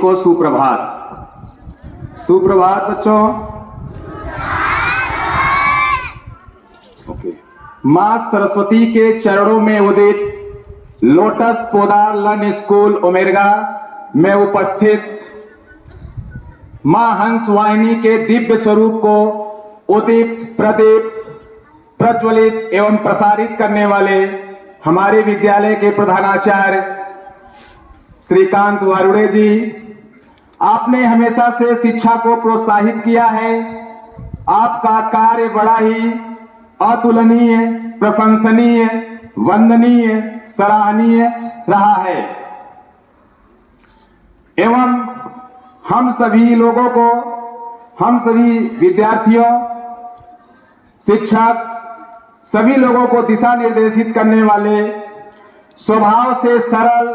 को सुप्रभात। सुप्रभात बच्चों। ओके। मां सरस्वती के चरणों में उदित लोटस पोदार लन स्कूल उमेरगा में उपस्थित मां हंस वाहिनी के दिव्य स्वरूप को उदीप्त, प्रदीप्त, प्रज्वलित एवं प्रसारित करने वाले हमारे विद्यालय के प्रधानाचार्य श्रीकांत वारुड़े जी, आपने हमेशा से शिक्षा को प्रोत्साहित किया है। आपका कार्य बड़ा ही अतुलनीय, प्रशंसनीय, वंदनीय, सराहनीय रहा है एवं हम सभी लोगों को, हम सभी विद्यार्थियों, शिक्षक, सभी लोगों को दिशा निर्देशित करने वाले, स्वभाव से सरल,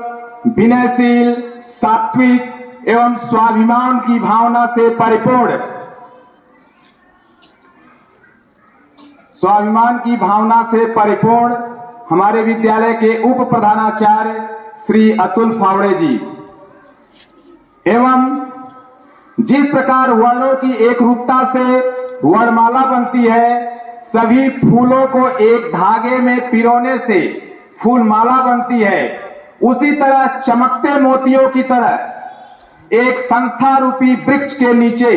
विनयशील, सात्विक एवं स्वाभिमान की भावना से परिपूर्ण, स्वाभिमान की भावना से परिपूर्ण हमारे विद्यालय के उप प्रधानाचार्य श्री अतुल फावड़े जी एवं जिस प्रकार वर्णों की एक रूपता से वर्णमाला बनती है, सभी फूलों को एक धागे में पिरोने से फूलमाला बनती है, उसी तरह चमकते मोतियों की तरह एक संस्था रूपी वृक्ष के नीचे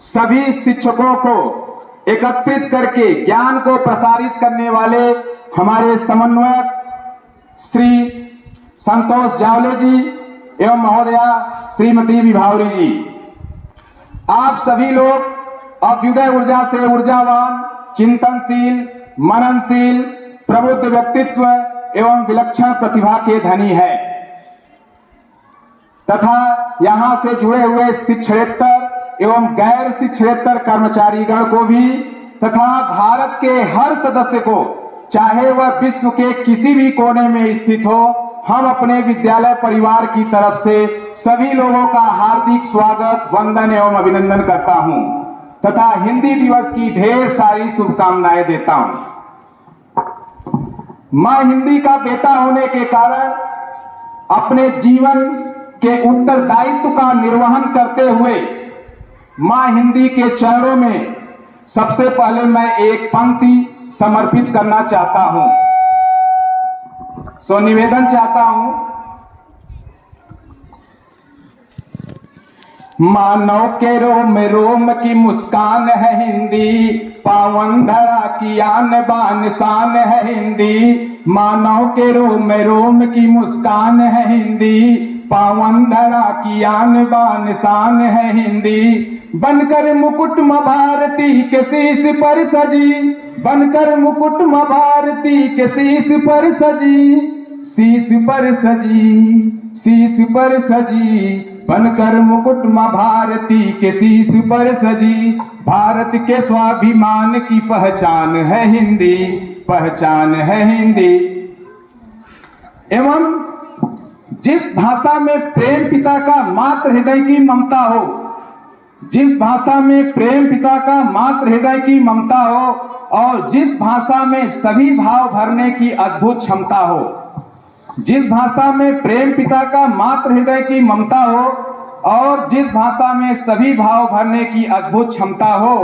सभी शिक्षकों को एकत्रित करके ज्ञान को प्रसारित करने वाले हमारे समन्वयक श्री संतोष जावले जी एवं महोदया श्रीमती विभावरी जी, आप सभी लोग अभ्युदय ऊर्जा से ऊर्जावान, चिंतनशील, मननशील, प्रबुद्ध व्यक्तित्व एवं विलक्षण प्रतिभा के धनी है तथा यहां से जुड़े हुए शिक्षकेतर एवं गैर शिक्षकेतर कर्मचारीगण को भी तथा भारत के हर सदस्य को, चाहे वह विश्व के किसी भी कोने में स्थित हो, हम अपने विद्यालय परिवार की तरफ से सभी लोगों का हार्दिक स्वागत, वंदन एवं अभिनंदन करता हूं तथा हिंदी दिवस की ढेर सारी शुभकामनाएं देता हूं। मैं हिंदी का बेटा होने के कारण अपने जीवन के उत्तरदायित्व का निर्वहन करते हुए मां हिंदी के चरणों में सबसे पहले मैं एक पंक्ति समर्पित करना चाहता हूं। सो निवेदन चाहता हूं। मानव के रोम रोम की मुस्कान है हिंदी, पावन धरा की आन बान शान है हिंदी। मानव के रोम रोम की मुस्कान है हिंदी, पावन धरा की आन बान शान है हिंदी। बनकर मुकुट मां भारती के शीश पर सजी, बनकर मुकुट मां भारती के शीश पर सजी, शीश पर सजी, शीश पर सजी, बनकर मुकुट मां भारती के शीश पर सजी। भारत के स्वाभिमान की पहचान है हिंदी, पहचान है हिंदी। एवं जिस भाषा में प्रेम पिता का मातृ हृदय की ममता हो, जिस भाषा में प्रेम पिता का मातृ हृदय की ममता हो और जिस भाषा में सभी भाव भरने की अद्भुत क्षमता हो, जिस भाषा में प्रेम पिता का मातृ हृदय की ममता हो और जिस भाषा में सभी भाव भरने की अद्भुत क्षमता हो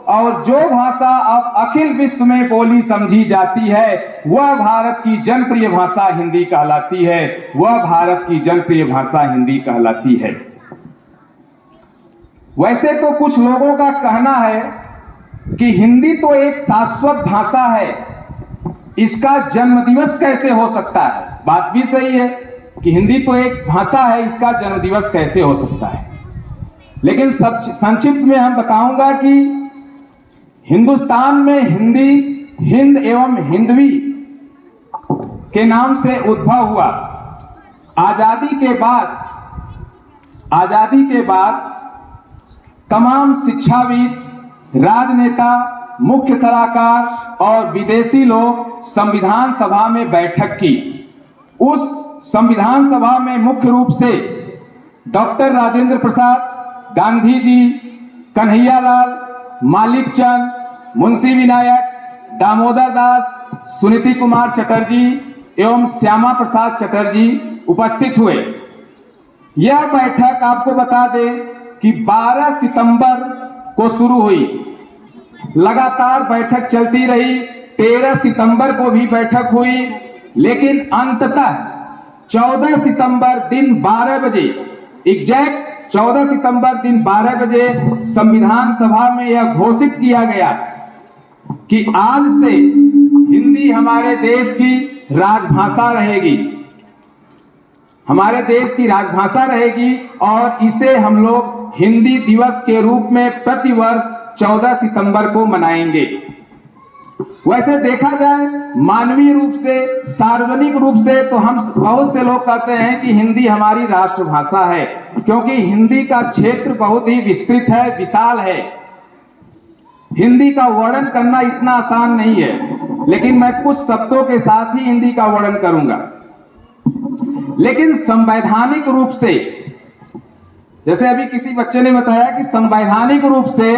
और जो भाषा अब अखिल विश्व में बोली समझी जाती है, वह भारत की जनप्रिय भाषा हिंदी कहलाती है, वह भारत की जनप्रिय भाषा हिंदी कहलाती है। वैसे तो कुछ लोगों का कहना है कि हिंदी तो एक शाश्वत भाषा है, इसका जन्मदिवस कैसे हो सकता है। बात भी सही है कि हिंदी तो एक भाषा है, इसका जन्मदिवस कैसे हो सकता है। लेकिन संक्षिप्त में हम बताऊंगा कि हिंदुस्तान में हिंदी हिंद एवं हिंदवी के नाम से उद्भव हुआ। आजादी के बाद तमाम शिक्षाविद, राजनेता, मुख्य सलाहकार और विदेशी लोग संविधान सभा में बैठक की। उस संविधान सभा में मुख्य रूप से डॉक्टर राजेंद्र प्रसाद, गांधी जी, कन्हैयालाल, मालिक चंद, मुंशी विनायक, दामोदर दास, सुनीति कुमार चटर्जी एवं श्यामा प्रसाद चटर्जी उपस्थित हुए। यह बैठक आपको बता दें कि 12 सितंबर को शुरू हुई, लगातार बैठक चलती रही। 13 सितंबर को भी बैठक हुई, लेकिन अंततः 14 सितंबर दिन 12 बजे, एग्जैक्ट 14 सितंबर दिन 12 बजे संविधान सभा में यह घोषित किया गया कि आज से हिंदी हमारे देश की राजभाषा रहेगी, हमारे देश की राजभाषा रहेगी और इसे हम लोग हिंदी दिवस के रूप में प्रतिवर्ष 14 सितंबर को मनाएंगे। वैसे देखा जाए मानवीय रूप से, सार्वजनिक रूप से तो हम बहुत से लोग कहते हैं कि हिंदी हमारी राष्ट्रभाषा है, क्योंकि हिंदी का क्षेत्र बहुत ही विस्तृत है, विशाल है। हिंदी का वर्णन करना इतना आसान नहीं है, लेकिन मैं कुछ शब्दों के साथ ही हिंदी का वर्णन करूंगा। लेकिन संवैधानिक रूप से, जैसे अभी किसी बच्चे ने बताया कि संवैधानिक रूप से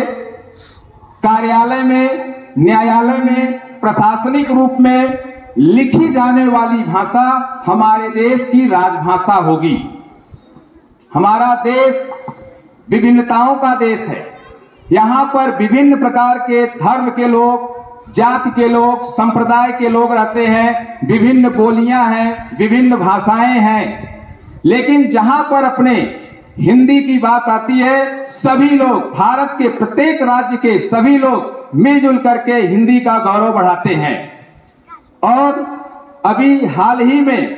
कार्यालय में, न्यायालय में, प्रशासनिक रूप में लिखी जाने वाली भाषा हमारे देश की राजभाषा होगी। हमारा देश विभिन्नताओं का देश है। यहाँ पर विभिन्न प्रकार के धर्म के लोग, जाति के लोग, संप्रदाय के लोग रहते हैं, विभिन्न बोलियां हैं, विभिन्न भाषाएं हैं। लेकिन जहां पर अपने हिंदी की बात आती है, सभी लोग, भारत के प्रत्येक राज्य के सभी लोग मिलजुल करके हिंदी का गौरव बढ़ाते हैं। और अभी हाल ही में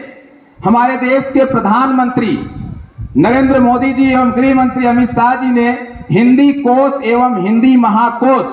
हमारे देश के प्रधानमंत्री नरेंद्र मोदी जी एवं गृह मंत्री अमित शाह जी ने हिंदी कोश एवं हिंदी महाकोश